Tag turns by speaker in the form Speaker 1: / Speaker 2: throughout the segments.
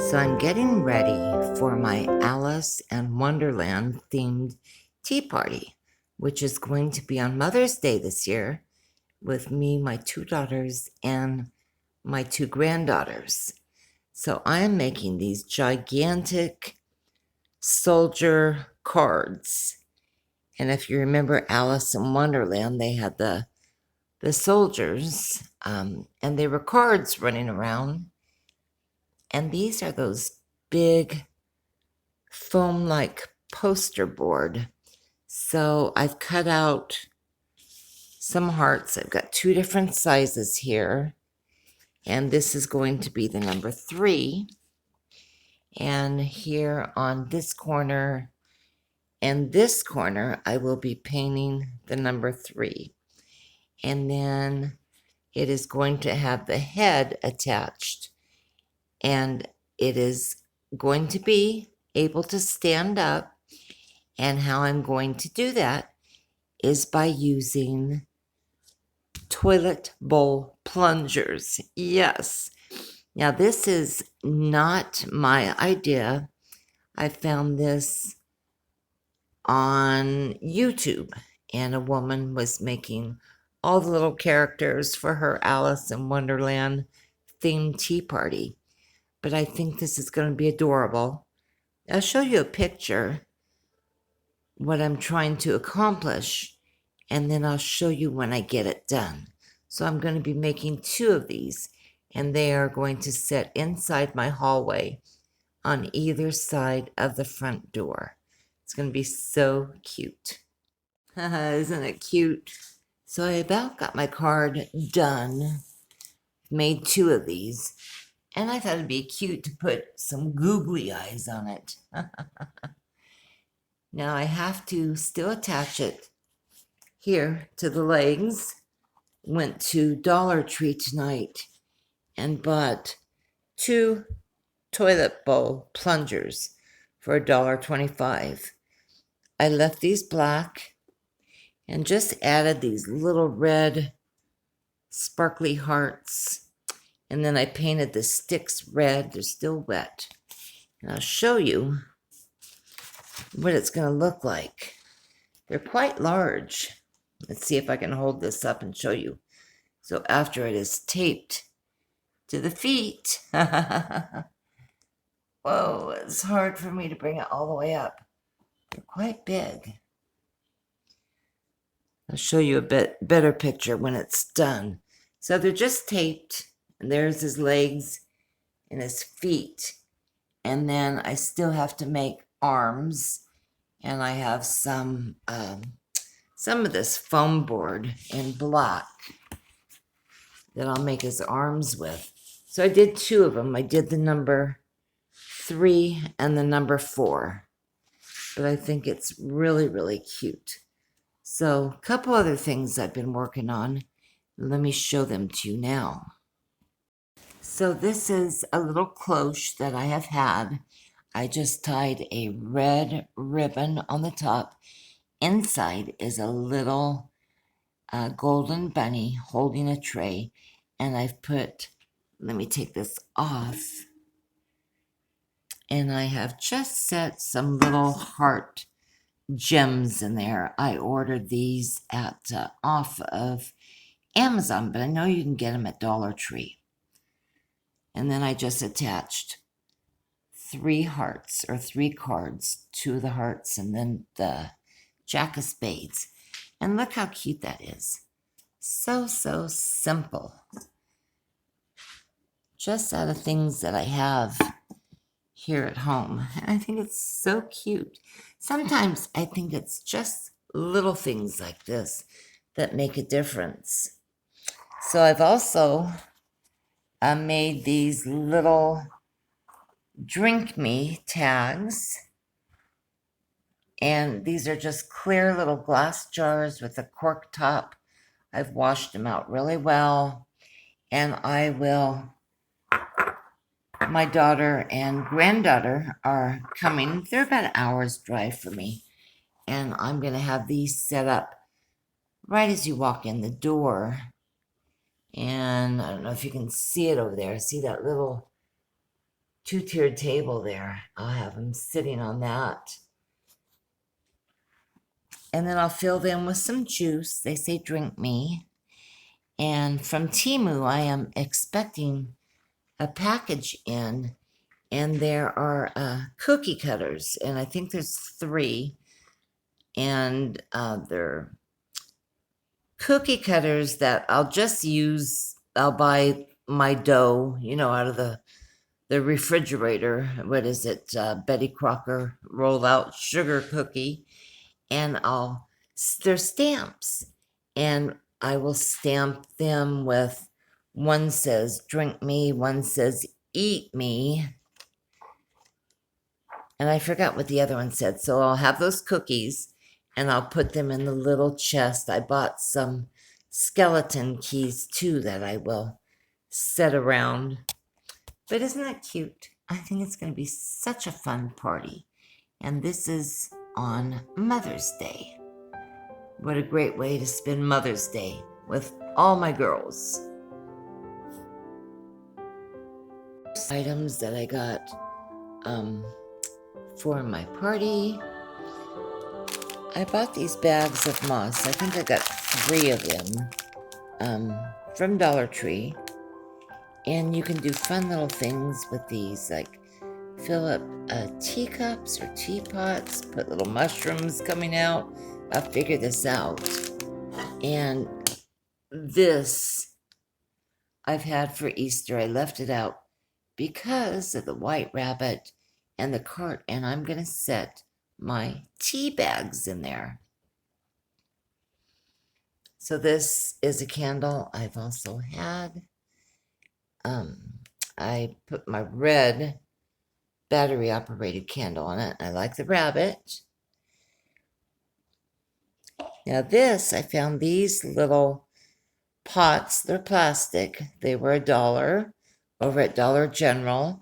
Speaker 1: So I'm getting ready for my Alice and Wonderland themed tea party, which is going to be on Mother's Day this year with me, my two daughters, and my two granddaughters. So I am making these gigantic soldier cards. And if you remember Alice in Wonderland, they had the soldiers, and they were cards running around. And these are those big foam-like poster board. So I've cut out some hearts. I've got two different sizes here. And this is going to be the number 3. And here on this corner and this corner, I will be painting the number 3. And then it is going to have the head attached. And it is going to be able to stand up. And how I'm going to do that is by using toilet bowl plungers. Yes. Now, this is not my idea. I found this on YouTube, and a woman was making all the little characters for her Alice in Wonderland themed tea party. But I think this is going to be adorable. I'll show you a picture, what I'm trying to accomplish, and then I'll show you when I get it done. So I'm going to be making 2 of these, and they are going to sit inside my hallway on either side of the front door. It's going to be so cute. Isn't it cute? So I about got my card done, made 2 of these, and I thought it'd be cute to put some googly eyes on it. Now I have to still attach it here to the legs. Went to Dollar Tree tonight and bought 2 toilet bowl plungers for $1.25. I left these black and just added these little red sparkly hearts. And then I painted the sticks red. They're still wet. And I'll show you what it's going to look like. They're quite large. Let's see if I can hold this up and show you. So after it is taped to the feet, whoa, it's hard for me to bring it all the way up. They're quite big. I'll show you a bit better picture when it's done. So they're just taped, and there's his legs and his feet. And then I still have to make arms, and I have some of this foam board in black that I'll make his arms with. So I did 2 of them. I did the number 3 and the number 4. But I think it's really, really cute. So a couple other things I've been working on. Let me show them to you now. So this is a little cloche that I have had. I just tied a red ribbon on the top. Inside is a little golden bunny holding a tray. And I've put, let me take this off. And I have just set some little heart gems in there. I ordered these at off of Amazon, but I know you can get them at Dollar Tree. And then I just attached 3 hearts or 3 cards, 2 of the hearts, and then the Jack of Spades. And look how cute that is. So, so simple. Just out of things that I have here at home. And I think it's so cute. Sometimes I think it's just little things like this that make a difference. So I've also made these little drink me tags. And these are just clear little glass jars with a cork top. I've washed them out really well. And I will, my daughter and granddaughter are coming. They're about an hour's drive for me. And I'm going to have these set up right as you walk in the door. And I don't know if you can see it over there. See that little two-tiered table there. I'll have them sitting on that. And then I'll fill them with some juice. They say drink me. And from Temu, I am expecting a package in, and there are cookie cutters, and I think there's 3, and they're cookie cutters that I'll just use. I'll buy my dough, out of the refrigerator. What is it? Betty Crocker roll-out sugar cookie, and they're stamps, and I will stamp them with, one says drink me, one says eat me, and I forgot what the other one said. So I'll have those cookies, and I'll put them in the little chest. I bought some skeleton keys too that I will set around. But isn't that cute? I think it's going to be such a fun party. And this is on Mother's Day. What a great way to spend Mother's Day with all my girls. Items that I got for my party. I bought these bags of moss. I think I got 3 of them from Dollar Tree. And you can do fun little things with these, like fill up teacups or teapots, put little mushrooms coming out. I'll figure this out. And this I've had for Easter. I left it out because of the white rabbit and the cart, and I'm going to set my tea bags in there. So this is a candle I've also had. I put my red battery-operated candle on it. I like the rabbit. Now this, I found these little pots. They're plastic. They were $1 over at Dollar General.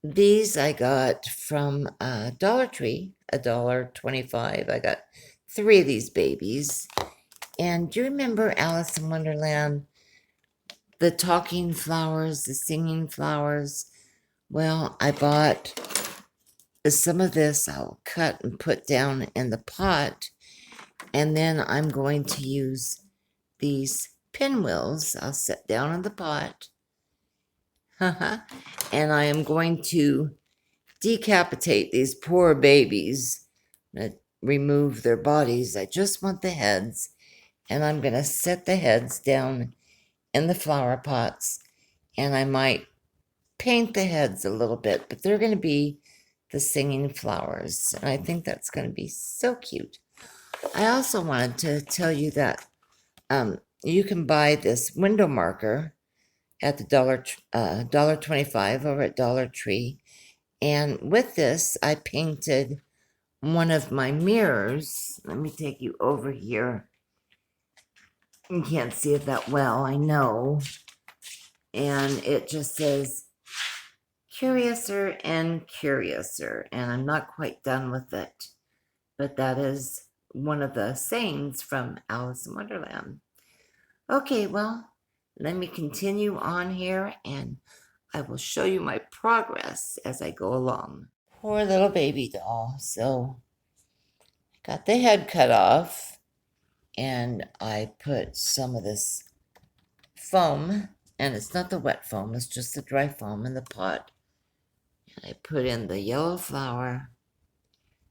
Speaker 1: These I got from Dollar Tree, $1.25. I got 3 of these babies. And do you remember Alice in Wonderland? The talking flowers, the singing flowers. Well, I bought some of this. I'll cut and put down in the pot. And then I'm going to use these pinwheels. I'll set down in the pot. And I am going to decapitate these poor babies. I'm going to remove their bodies. I just want the heads. And I'm going to set the heads down in the flower pots. And I might paint the heads a little bit, but they're going to be the singing flowers. And I think that's going to be so cute. I also wanted to tell you that you can buy this window marker at the $1.25 over at Dollar Tree. And with this, I painted one of my mirrors. Let me take you over here. You can't see it that well, I know. And it just says, Curiouser and Curiouser. And I'm not quite done with it. But that is one of the sayings from Alice in Wonderland. Okay, well, let me continue on here, and I will show you my progress as I go along. Poor little baby doll. So, I got the head cut off, and I put some of this foam, and it's not the wet foam, it's just the dry foam in the pot. And I put in the yellow flower.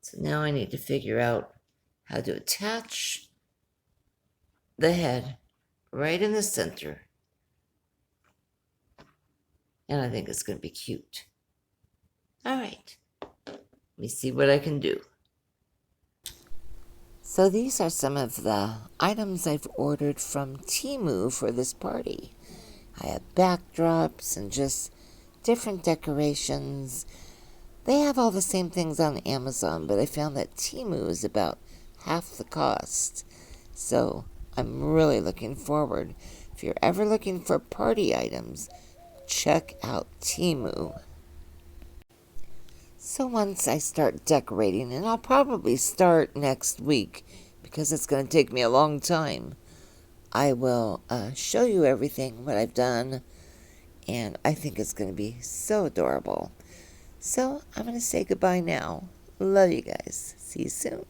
Speaker 1: So now I need to figure out how to attach the head right in the center. And I think it's going to be cute. All right. Let me see what I can do. So these are some of the items I've ordered from Temu for this party. I have backdrops and just different decorations. They have all the same things on Amazon, but I found that Temu is about half the cost. So I'm really looking forward. If you're ever looking for party items, check out Temu. So once I start decorating, and I'll probably start next week because it's going to take me a long time, I will show you everything, what I've done, and I think it's going to be so adorable. So I'm going to say goodbye now. Love you guys. See you soon.